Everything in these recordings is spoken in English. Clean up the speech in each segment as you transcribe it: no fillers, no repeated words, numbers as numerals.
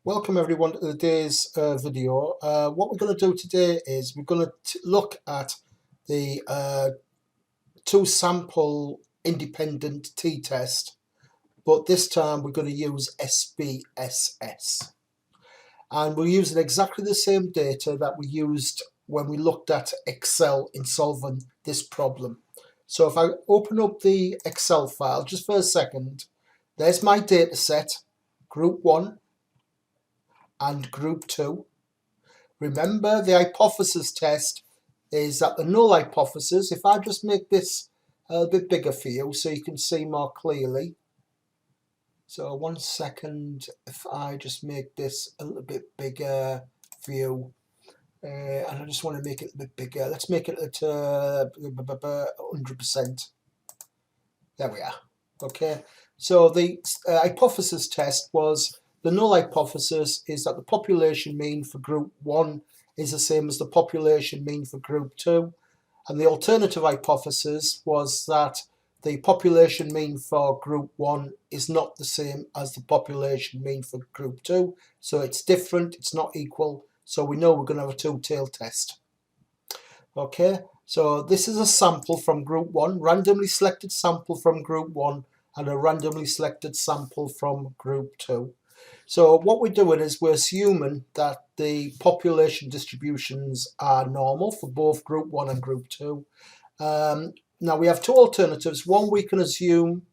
Welcome everyone to today's video. What we're going to do today is we're going to look at the two sample independent t-test, but this time we're going to use SPSS, and we're using exactly the same data that we used when we looked at Excel in solving this problem. So if I open up the Excel file just for a second, there's my data set, group 1 and group 2. Remember, the hypothesis test is that the null hypothesis, if I just make this a bit bigger for you so you can see more clearly. So 1 second, if I just make this a little bit bigger for you, and I just want to make it a bit bigger. Let's make it at 100%. There we are. Okay, so the hypothesis test was, the null hypothesis is that the population mean for group 1 is the same as the population mean for group 2, and the alternative hypothesis was that the population mean for group 1 is not the same as the population mean for group 2, so it's different, it's not equal, so we know we're going to have a two-tailed test. Okay, so this is a sample from group 1, randomly selected sample from group 1 and a randomly selected sample from group 2. So what we're doing is we're assuming that the population distributions are normal for both group 1 and group 2. Now we have two alternatives. One, we can assume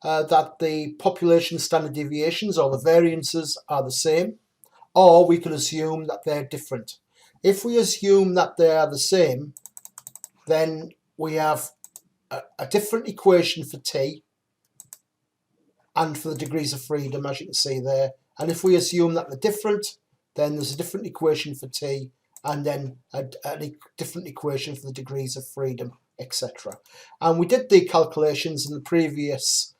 that the population standard deviations or the variances are the same, or we can assume that they're different. If we assume that they are the same, then we have a different equation for t and for the degrees of freedom, as you can see there. And if we assume that they're different, then there's a different equation for t and then a different equation for the degrees of freedom, etc. And we did the calculations in the previous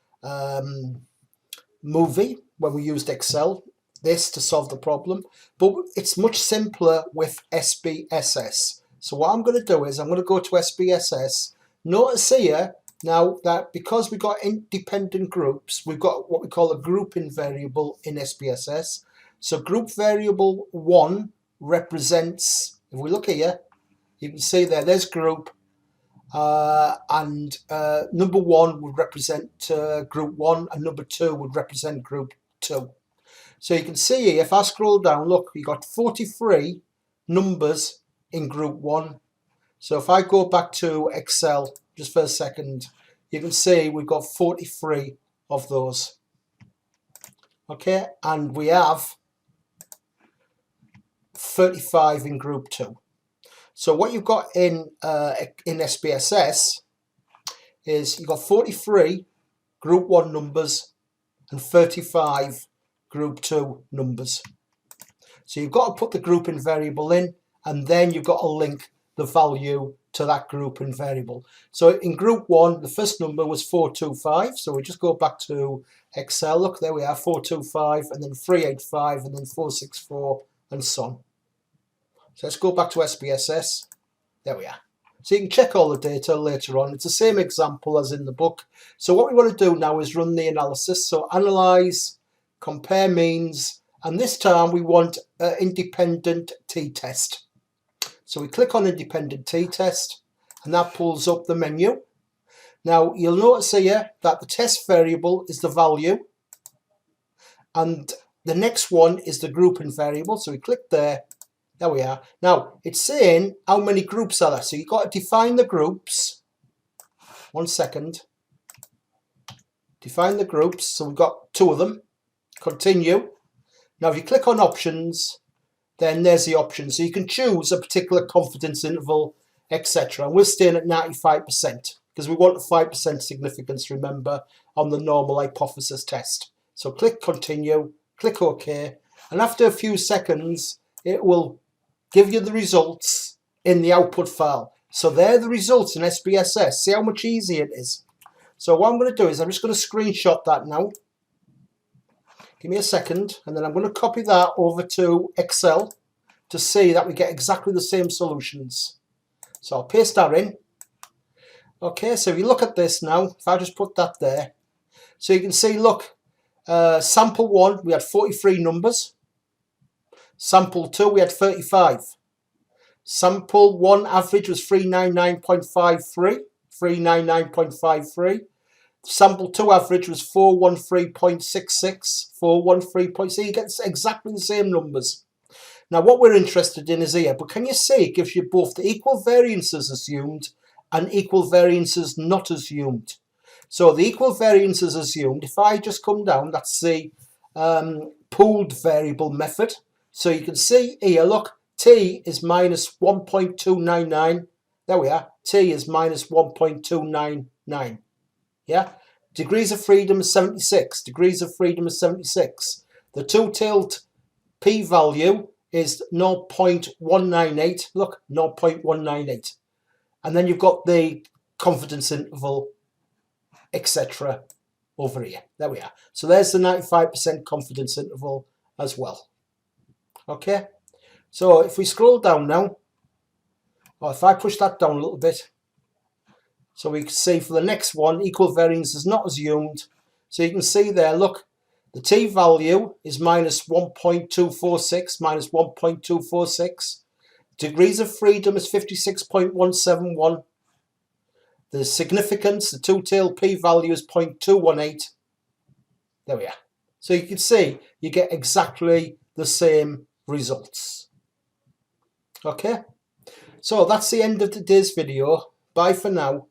movie when we used Excel, this to solve the problem, but it's much simpler with SPSS. So what I'm going to do is I'm going to go to SPSS. Notice here now that because we've got independent groups, we've got what we call a grouping variable in SPSS. So group variable 1 represents, if we look here, you can see there's group, and number 1 would represent group 1 and number 2 would represent group 2. So you can see here, if I scroll down, look, we got 43 numbers in group 1. So if I go back to Excel just for a second, you can see we've got 43 of those. Okay, and we have 35 in group 2. So what you've got in SPSS is you've got 43 group 1 numbers and 35 group 2 numbers. So you've got to put the grouping variable in, and then you've got to link the value to that grouping variable. So in group 1, the first number was 425. So we just go back to Excel. Look, there we are, 425, and then 385, and then 464, and so on. So let's go back to SPSS. There we are. So you can check all the data later on. It's the same example as in the book. So what we want to do now is run the analysis. So analyze, compare means, and this time we want an independent t-test. So we click on independent t-test, and that pulls up the menu. Now you'll notice here that the test variable is the value, and the next one is the grouping variable. So we click there. There we are. Now it's saying how many groups are there. So you've got to define the groups. 1 second. Define the groups. So we've got 2 of them. Continue. Now if you click on options, then there's the option. So you can choose a particular confidence interval, etc. And we're staying at 95% because we want a 5% significance, remember, on the normal hypothesis test. So click continue, click OK, and after a few seconds, it will give you the results in the output file. So they're the results in SPSS. See how much easier it is. So what I'm going to do is I'm just going to screenshot that now. Give me a second, and then I'm going to copy that over to Excel to see that we get exactly the same solutions. So I'll paste that in. Okay, so if you look at this now, if I just put that there, so you can see, look, sample 1, we had 43 numbers. Sample 2, we had 35. Sample 1 average was 399.53. 399.53. Sample 2 average was 413.66. 413. So you get exactly the same numbers. Now what we're interested in is here, but can you see it gives you both the equal variances assumed and equal variances not assumed. So the equal variances assumed, if I just come down, that's the pooled variable method. So you can see here, look, T is minus 1.299. There we are. T is minus 1.299. Yeah. Degrees of freedom is 76. Degrees of freedom is 76. The two-tailed p-value is 0.198. Look, 0.198. And then you've got the confidence interval, etc. over here. There we are. So there's the 95% confidence interval as well. Okay. So if we scroll down now, or if I push that down a little bit, so we can see for the next one, equal variance is not assumed. So you can see there, look, the t value is minus 1.246, minus 1.246. Degrees of freedom is 56.171. The significance, the two-tailed p-value is 0.218. There we are. So you can see you get exactly the same results. Okay, so that's the end of today's video. Bye for now.